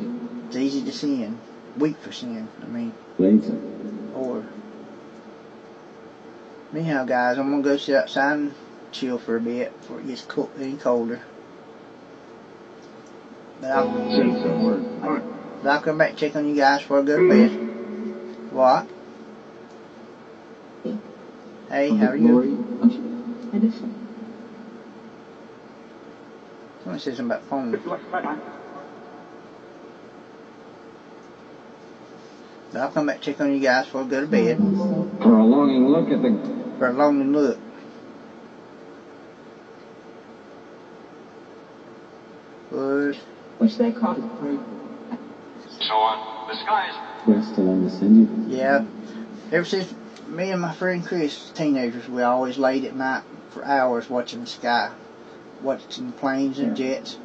It's easy to sin, weak for sin. I mean, Later. or anyhow, guys, I'm gonna go sit outside and chill for a bit before it gets any colder. But I'll come back and check on you guys before I go to bed. What? Hey, how are you? Someone said something about phone. But I'll come back and check on you guys before I go to bed. For a longing look at the. For a longing look. Which they call So the skies. West along the Cindy. Yeah. Ever since me and my friend Chris, teenagers, we always laid at night for hours watching the sky, watching planes and jets.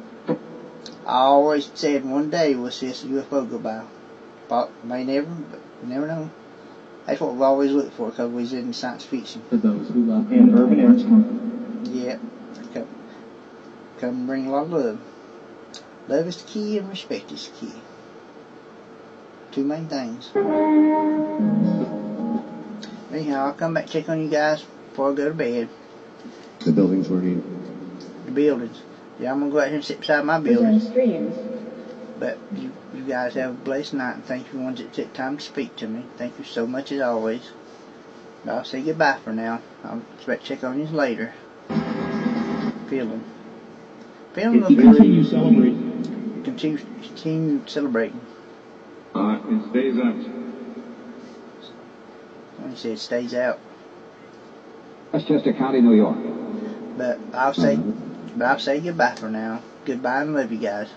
I always said one day we'll see a UFO go by. May never, but you never know. That's what we always look for, because we was in science fiction. For those who love In urban areas. Yeah. Come bring a lot of love. Love is the key and respect is the key. Two main things. Anyhow, I'll come back and check on you guys before I go to bed. the buildings were here. The buildings. Yeah, I'm going to go out here and sit beside my building. streams. But you guys have a blessed night, and thank you for the ones that took time to speak to me. Thank you so much as always. But I'll say goodbye for now. I'll expect to check on you later. Feeling a little bit. Continue celebrating. Continue celebrating. It stays up. When he said it stays out. Westchester County, New York. But I'll say goodbye for now. Goodbye and love you guys.